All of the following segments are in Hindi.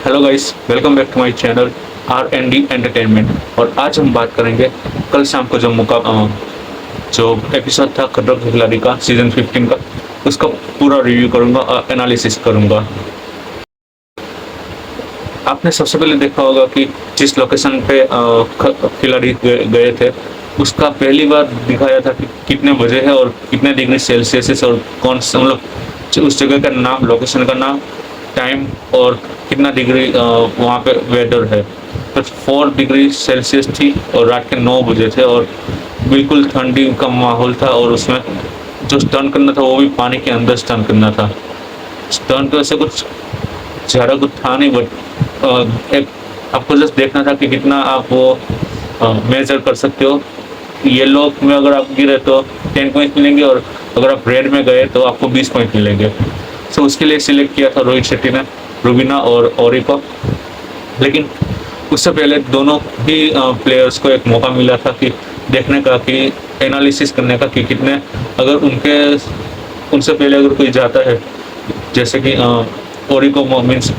Hello guys, welcome back to my channel R and D entertainment. और आज हम बात करेंगे कल शाम को जो एपिसोड था खतरों के खिलाड़ी का सीजन 15 का, उसका पूरा रिव्यू करूंगा, एनालिसिस करूंगा। आपने सबसे पहले देखा होगा कि जिस लोकेशन पे खिलाड़ी गए थे उसका पहली बार दिखाया था कि कितने बजे है और कितने डिग्री सेल्सियस और कौन सा मतलब उस जगह का नाम, लोकेशन का नाम, टाइम और कितना डिग्री वहाँ पे वेदर है। तो 4 डिग्री सेल्सियस थी और रात के 9 बजे थे और बिल्कुल ठंडी का माहौल था। और उसमें जो स्टंट करना था वो भी पानी के अंदर स्टंट करना था। स्टंट तो ऐसे कुछ ज़्यादा कुछ था नहीं, बट एक आपको जस्ट देखना था कि कितना आप वो मेजर कर सकते हो। येलो में अगर आप गिरे तो 10 पॉइंट मिलेंगे और अगर आप रेड में गए तो आपको 20 पॉइंट मिलेंगे। सो उसके लिए सिलेक्ट किया था रोहित शेट्टी ने रुबीना और ओरी को। लेकिन उससे पहले दोनों ही प्लेयर्स को एक मौका मिला था कि देखने का, कि एनालिसिस करने का कि कितने, अगर उनसे पहले अगर कोई जाता है, जैसे कि ओरी को मीन्स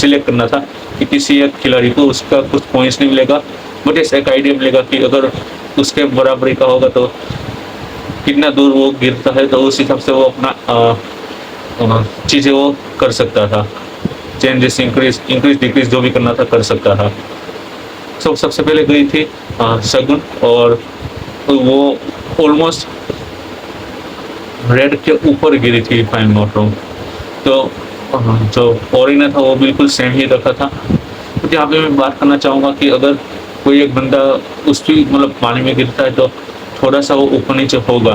सिलेक्ट करना था कि किसी एक खिलाड़ी को उसका कुछ पॉइंट्स नहीं मिलेगा, बट इस एक आइडिया मिलेगा कि अगर उसके बराबरी का होगा तो कितना दूर वो गिरता है, तो उस हिसाब से वो अपना चीज़ें वो कर सकता था, चेंजेस इंक्रीज डिक्रीज जो भी करना था कर सकता था। सबसे पहले गई थी शगुन और वो ऑलमोस्ट रेड के ऊपर गिरी थी, if I am not wrong. तो जो ओरिना था वो बिल्कुल सेम ही रखा था। तो यहाँ पे मैं बात करना चाहूँगा कि अगर कोई एक बंदा उसकी मतलब पानी में गिरता है तो थोड़ा सा वो ऊपर नीचे होगा,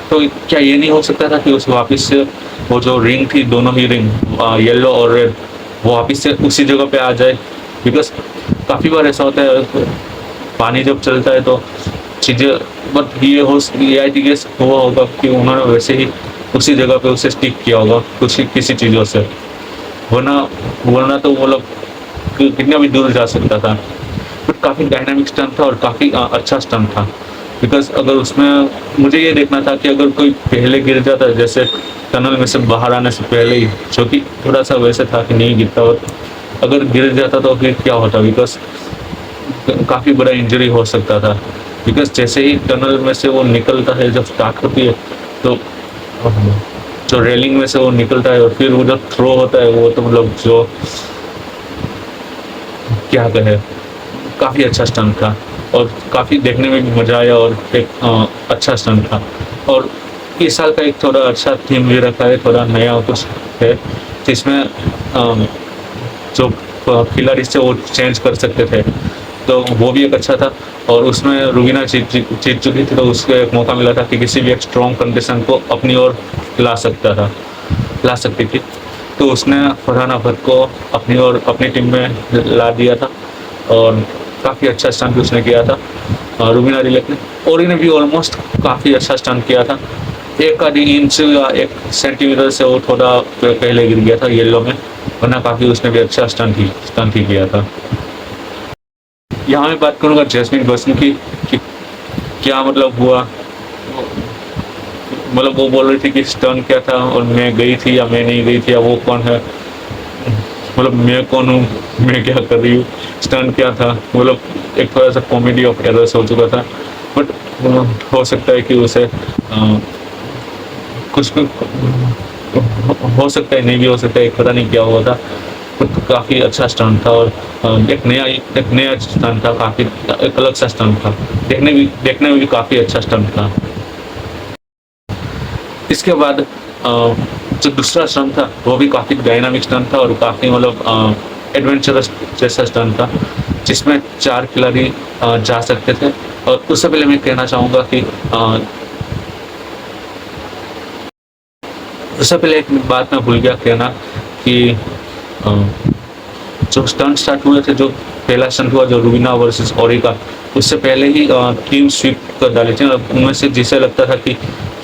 तो क्या ये नहीं हो सकता था कि उस वापस से वो जो रिंग थी, दोनों ही रिंग येलो और रेड, वो वापस से उसी जगह पे आ जाए? बिकॉज काफ़ी बार ऐसा होता है पानी जब चलता है तो चीज़ें, बट ये आई गेस हुआ होगा कि उन्होंने वैसे ही उसी जगह पे उसे स्टिक किया होगा किसी चीज़ों से, वरना तो वो लोग कितना भी दूर जा सकता था। बट काफ़ी डायनामिक स्टंट था और काफ़ी अच्छा स्टंट था। बिकॉज अगर उसमें मुझे ये देखना था कि अगर कोई पहले गिर जाता है, जैसे टनल में से बाहर आने से पहले ही, जो कि थोड़ा सा वैसे था कि नहीं गिरता, और अगर गिर जाता तो फिर क्या होता, बिकॉज काफ़ी बड़ा इंजरी हो सकता था। बिकॉज जैसे ही टनल में से वो निकलता है, जब स्टार्ट होती है तो जो रेलिंग में से वो निकलता है और फिर वो जब थ्रो होता है, वो तो मतलब जो क्या कहे, काफ़ी अच्छा स्टंट था और काफ़ी देखने में भी मज़ा आया और एक अच्छा स्टंट था। और इस साल का एक थोड़ा अच्छा थीम भी रखा है, थोड़ा नया कुछ है जिसमें जो खिलाड़ी से वो चेंज कर सकते थे, तो वो भी एक अच्छा था। और उसमें रुबीना जीत चुकी थी, तो उसको एक मौका मिला था कि किसी भी एक स्ट्रॉन्ग कंडीशन को अपनी ओर ला सकती थी। तो उसने फरहान अहमद को अपनी ओर अपनी टीम में ला दिया था और काफ़ी अच्छा स्टंट भी उसने किया था रुबीना रिलेट ने। और इन्हें भी ऑलमोस्ट काफ़ी अच्छा स्टंट किया था, 1 इंच या 1 सेंटीमीटर से वो थोड़ा पहले गिर गया था येलो में, वरना काफ़ी उसने भी अच्छा स्टंट ही किया था। यहाँ मैं बात करूँगा जैस्मिन बसन की कि क्या मतलब हुआ। मतलब वो बोल रही थी कि स्टंट क्या था और मैं गई थी या मैं नहीं गई थी, या वो कौन है, मतलब मैं कौन हूँ, मैं क्या कर रही हूँ, स्टंट क्या था। मतलब एक थोड़ा सा कॉमेडी ऑफ एरर्स हो चुका था। बट हो सकता है कि उसे कुछ भी हो सकता है, नहीं भी हो सकता है, पता नहीं क्या हुआ था। बट काफ़ी अच्छा स्टंट था और एक नया स्टंट था, काफ़ी एक अलग सा स्टंट था, देखने में भी काफ़ी अच्छा स्टंट था। इसके बाद जो दूसरा स्टंट था वो भी काफ़ी डायनामिक स्टंट था और काफ़ी मतलब एडवेंचरस जैसा स्टंट था, जिसमें 4 खिलाड़ी जा सकते थे। और उससे पहले मैं कहना चाहूँगा कि उससे पहले एक बात मैं भूल गया कहना कि जो स्टंट स्टार्ट हुए थे, जो पहला स्टंट हुआ जो रुबीना वर्सेस ओरी का, उससे पहले ही टीम स्वीप कर डाली थी। उनमें से जिसे लगता था कि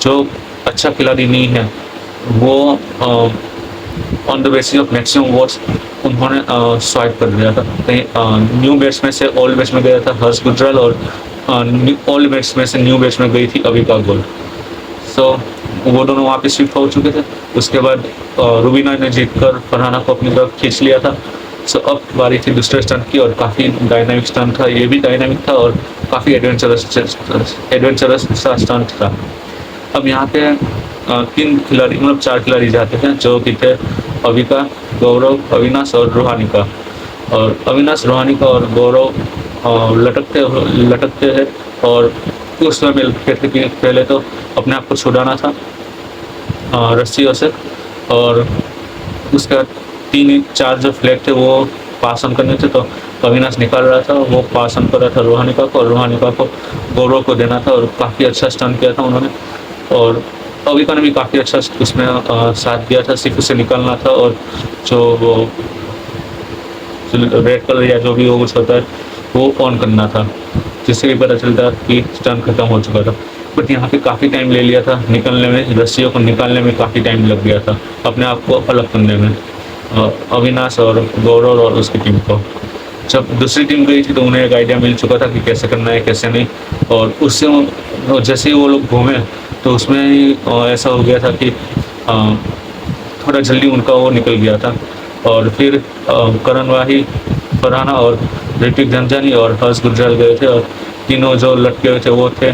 जो अच्छा खिलाड़ी नहीं है वो on the basis of maximum votes उन्होंने स्वाइप कर दिया था। कहीं न्यू बैट्स में से ओल्ड बैट्स में गया था हर्ष गुजराल और ओल्ड बैट्स में से न्यू बैट्स में गई थी अविका गोल। सो वो दोनों वहाँ पे शिफ्ट हो चुके थे। उसके बाद रुबीना ने जीतकर फरहाना को अपनी तरफ खींच लिया था सो अब बारी थी दूसरे स्टंट की, और काफ़ी डायनामिक स्टंट था, ये भी डायनामिक था और काफ़ी एडवेंचरस सा स्टंट था। अब यहाँ पे 3 खिलाड़ी, मतलब 4 खिलाड़ी जाते हैं, जो कि थे अविका, गौरव, अविनाश और रोहानिका। और अविनाश, रोहानिका और गौरव लटकते लटकते हैं, और उस समय लगते थे कि पहले तो अपने आप को छुड़ाना था रस्सियों से, और उसके बाद 3-4 जो फ्लैग थे वो पास ऑन करने थे, तो अविनाश निकाल रहा था, वो पास ऑन कर रहा था रोहानिका को, और रोहानिका को गौरव को देना था, और काफ़ी अच्छा स्टंट किया था उन्होंने। और अविका ने भी काफ़ी अच्छा उसमें साथ दिया था, सिर्फ उसे निकालना था, और जो वो रेड कलर या जो भी वो कुछ होता है वो ऑन करना था, जिससे भी पता चलता कि स्टंट खत्म हो चुका था। बट यहाँ पे काफ़ी टाइम ले लिया था निकलने में, रस्सियों को निकालने में काफ़ी टाइम लग गया था, अपने आप को अलग करने में, अविनाश और गौरव और उसकी टीम को। जब दूसरी टीम गई थी तो उन्हें एक आइडिया मिल चुका था कि कैसे करना है कैसे नहीं, और उससे जैसे ही वो लोग घूमे तो उसमें ही ऐसा हो गया था कि थोड़ा जल्दी उनका वो निकल गया था। और फिर करण वाही, फरहाना और ऋतिक झंझानी और हर्ष गुजराल गए थे, और तीनों जो लटके हुए थे वो थे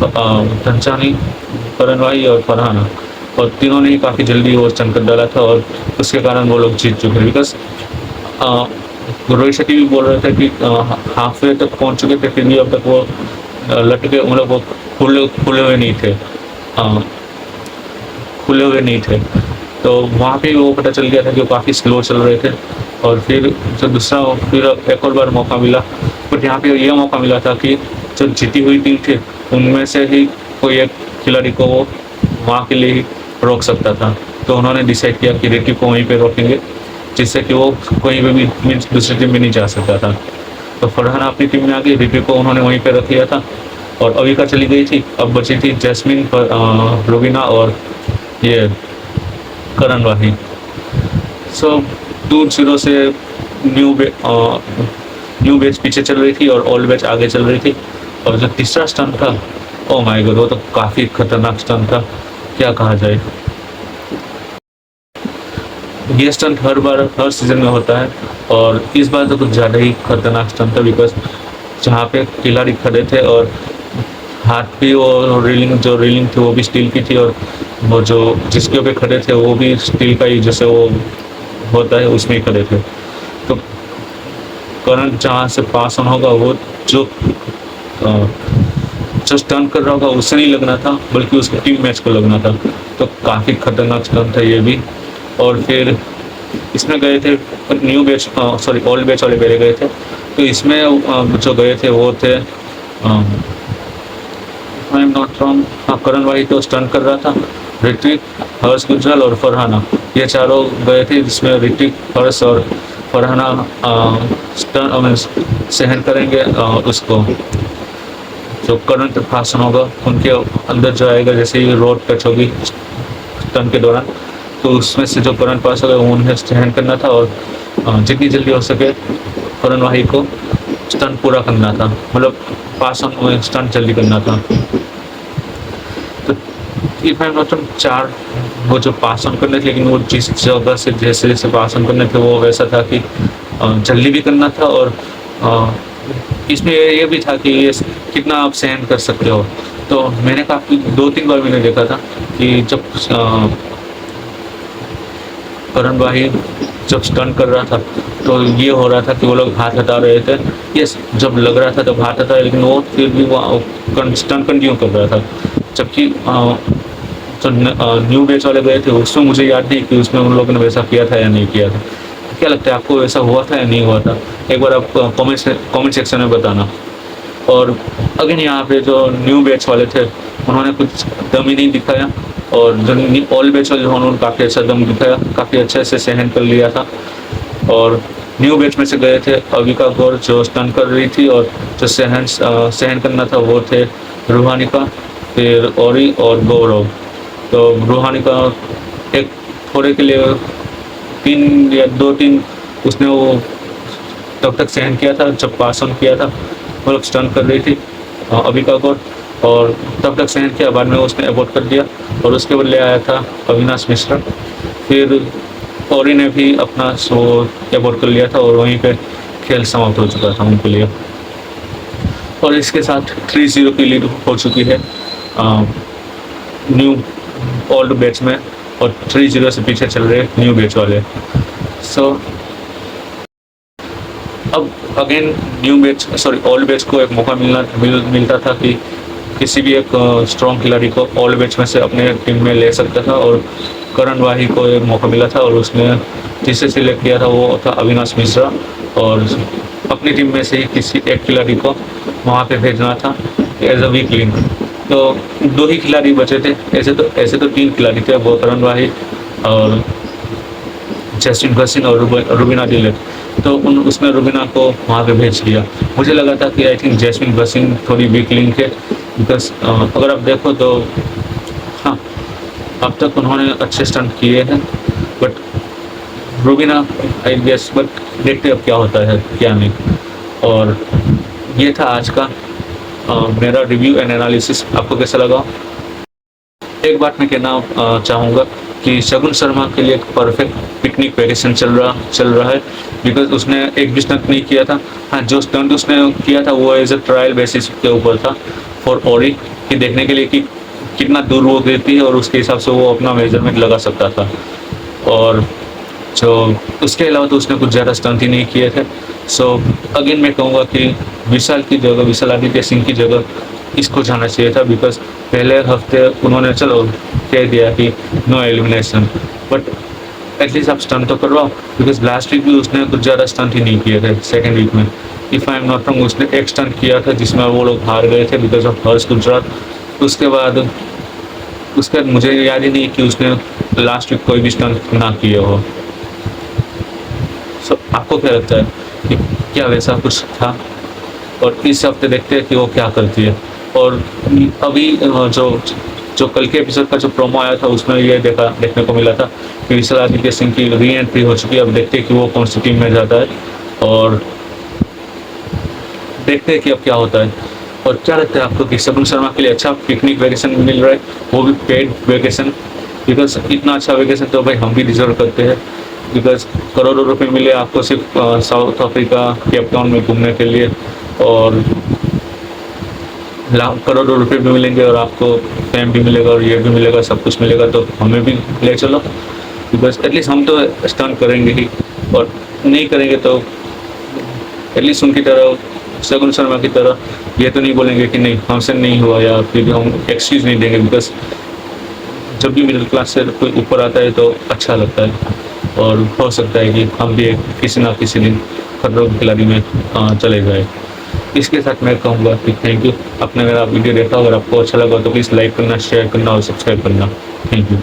झंझानी, करण वाही और फरहाना, और तीनों ने ही काफ़ी जल्दी वो स्टंट कर डाला था, और उसके कारण वो लोग जीत चुके, बिकॉज रोहित शेट्टी भी बोल रहे थे कि हाफ वे तक पहुंच चुके थे, फिर भी अब तक वो लटके, मतलब वो खुले हुए नहीं थे, खुले हुए नहीं थे। तो वहाँ पे वो पता चल गया था कि वो काफ़ी स्लो चल रहे थे, और फिर जो दूसरा फिर एक और बार मौका मिला, बट यहाँ पे ये मौका मिला था कि जो जीती हुई टीम थी उनमें से ही कोई एक खिलाड़ी को वो वहाँ के लिए ही रोक सकता था। तो उन्होंने डिसाइड किया कि ऋतिक को वहीं पे रोकेंगे, जिससे कि वो कहीं पे भी मीन्स दूसरी टीम में नहीं जा सकता था। तो फरहाना अपनी टीम में आ गई, ऋतिक को उन्होंने वहीं पे रख लिया था, और अविका चली गई थी। अब बची थी जैस्मिन, रुबीना और ये करण वाही। सो 2-0 से न्यू बैच पीछे चल रही थी और ओल्ड बैच आगे चल रही थी। और जो तीसरा स्टंट था, ओ माय गॉड, वो तो काफ़ी खतरनाक स्टंट था, क्या कहा जाए। ये स्टंट हर बार हर सीजन में होता है, और इस बार तो कुछ ज़्यादा ही खतरनाक स्टंट था, बिकॉज जहाँ पे खिलाड़ी खड़े थे और हाथ भी वो जो रेलिंग थी वो भी स्टील की थी, और वो जो जिसके पे खड़े थे वो भी स्टील का ही, जैसे वो होता है उसमें ही खड़े थे। तो करंट जहाँ से पास ऑन होगा वो जो जो स्टंट कर रहा होगा उससे नहीं लगना था, बल्कि उसके टीम मैच को लगना था। तो काफ़ी खतरनाक स्टंट था ये भी। और फिर इसमें गए थे new batch, sorry old batch वाले पहले गए थे, तो इसमें जो गए थे वो थे आई एम नॉट रॉन्ग, हाँ करण वाही तो स्टंट कर रहा था, ऋतिक, हर्ष गुजराल और फरहाना, ये चारों गए थे, जिसमें ऋतिक, हर्ष और फरहाना स्टंट सहन करेंगे उसको जो करंट भाषण होगा उनके अंदर जो आएगा, जैसे ही रोड टच होगी स्टंट के दौरान, तो उसमें से जो करंट पास होगा उन्हें सहन करना था, और जितनी जल्दी हो सके करण वाही को स्टंट पूरा करना था, मतलब पास ऑन स्टंट जल्दी करना था। तो if I am not wrong 4 वो जो पास ऑन करने थे, लेकिन वो जिस जगह से जैसे जैसे पास ऑन करने थे वो वैसा था कि जल्दी भी करना था, और इसमें ये भी था कि ये कितना आप सहन कर सकते हो। तो मैंने काफ़ी 2-3 बार मैंने देखा था कि जब करण वाही जब स्टंट कर रहा था तो ये हो रहा था कि वो लोग हाथ हटा रहे थे, यस जब लग रहा था तब हाथ हटा, लेकिन वो फिर भी वो स्टंट कंटिन्यू कर रहा था। जबकि जो न्यू बैच वाले गए थे उसमें मुझे याद नहीं कि उसमें उन लोगों ने वैसा किया था या नहीं किया था। क्या लगता है आपको, वैसा हुआ था या नहीं हुआ था? एक बार आप कमेंट सेक्शन में बताना। और अगेन यहाँ पे जो न्यू बैच वाले थे उन्होंने कुछ दम ही नहीं दिखाया, और जो ओल्ड बैच वाले उन्होंने काफ़ी अच्छा दम दिखाया, काफ़ी अच्छे से सहन कर लिया था। और न्यू बैच में से गए थे अविका गौर जो स्टंट कर रही थी, और जो सहन करना था वो थे रूहानिका, फिर औरी और गौरव। तो रूहानिका एक थोड़े के लिए 3 या 2-3 उसने वो तब तक सहन किया था जब पास ऑन किया था, वो लोग स्टंट कर रही थी अविका गौर, और तब तक सहन किया, बाद में उसने अबॉर्ट कर दिया, और उसके बदले आया था अविनाश मिश्रा। फिर ओरी ने भी अपना शो अबॉर्ट कर लिया था और वहीं पे खेल समाप्त हो चुका था उनके लिए। और इसके साथ 3-0 की लीड हो चुकी है न्यू ओल्ड बैच में, और 3-0 से पीछे चल रहे न्यू बैच वाले। सो अब again new batch old batch को एक मौका मिलता था कि किसी भी एक स्ट्रॉन्ग खिलाड़ी को ओल्ड बैच में से अपने टीम में ले सकता था, और करण वाही को एक मौका मिला था और उसने जिसे सिलेक्ट किया था वो था अविनाश मिश्रा, और अपनी टीम में से ही किसी एक खिलाड़ी को वहाँ पे भेजना था एज अ वीक लिंक। तो 2 ही खिलाड़ी बचे थे, ऐसे तो 3 खिलाड़ी थे, वो करण वाही और जस्टिन भसीन और रुबीना डिलेट। तो उसने रुबीना को वहाँ पे भेज दिया। मुझे लगा था कि आई थिंक जैस्मिन भसीन थोड़ी वीक लिंक है, बिकॉज अगर आप देखो तो हाँ, अब तक उन्होंने अच्छे स्टंट किए हैं, but Rubina I guess, but देखते अब क्या होता है क्या नहीं। और ये था आज का मेरा रिव्यू एंड एनालिसिस। आपको कैसा लगा? एक बात मैं कहना चाहूँगा कि शगुन शर्मा के लिए एक परफेक्ट पिकनिक वेकेशन चल रहा है, बिकॉज उसने एक भी स्टंट नहीं किया था। हाँ, जो स्टंट उसने किया था वो एज अ ट्रायल बेसिस के ऊपर था फॉर ओरी, कि देखने के लिए कि कितना दूर वो गिरती है और उसके हिसाब से वो अपना मेजरमेंट लगा सकता था। और जो उसके अलावा तो उसने कुछ ज़्यादा स्टंट ही नहीं किए थे। सो अगेन मैं कहूँगा कि विशाल आदित्य सिंह की जगह इसको जाना चाहिए था, बिकॉज पहले हफ्ते उन्होंने चलो कह दिया कि नो एलिमिनेशन, बट एटलीस्ट आप स्टंट तो करवाओ, बिकॉज लास्ट वीक भी उसने कुछ ज़्यादा स्टंट ही नहीं किए थे। सेकेंड वीक में if I am not wrong उसने एक स्टंट किया था जिसमें वो लोग हार गए थे बिकॉज ऑफ हर्ष गुजरात। उसके बाद मुझे याद ही नहीं कि उसने लास्ट वीक कोई भी स्टंट ना किए हो। सो आपको क्या लगता है कि क्या वैसा कुछ था? और इस हफ्ते देखते हैं कि वो क्या करती है। और अभी जो कल के एपिसोड का जो प्रोमो आया था उसमें ये देखने को मिला था कि विशाल आदित्य सिंह की री एंट्री हो चुकी है। अब देखते हैं कि वो कौन सी टीम में जाता है, और देखते हैं कि अब क्या होता है। और क्या लगता है आपको कि शगुन शर्मा के लिए अच्छा पिकनिक वेकेशन मिल रहा है, वो भी पेड वेकेशन? बिकॉज इतना अच्छा वेकेशन तो भाई हम भी डिजर्व करते हैं, बिकॉज करोड़ों रुपए मिले आपको सिर्फ साउथ अफ्रीका केप टाउन में घूमने के लिए, और करोड़ों रुपए भी मिलेंगे और आपको फेम भी मिलेगा और ये भी मिलेगा, सब कुछ मिलेगा। तो हमें भी ले चलो, बिकॉज एटलीस्ट हम तो स्टंट करेंगे ही, और नहीं करेंगे तो एटलीस्ट उनकी तरह शगुन शर्मा की तरह ये तो नहीं बोलेंगे कि नहीं हमसे नहीं हुआ, या फिर भी हम एक्सक्यूज नहीं देंगे। बिकॉज जब भी मिडिल क्लास से कोई ऊपर आता है तो अच्छा लगता है, और हो सकता है कि हम भी किसी ना किसी दिन खतरों के खिलाड़ी में चले जाए। इसके साथ मैं कहूँगा कि थैंक यू। आपने मेरा वीडियो देखा, अगर आपको अच्छा लगा तो प्लीज़ लाइक करना, शेयर करना और सब्सक्राइब करना। Thank you.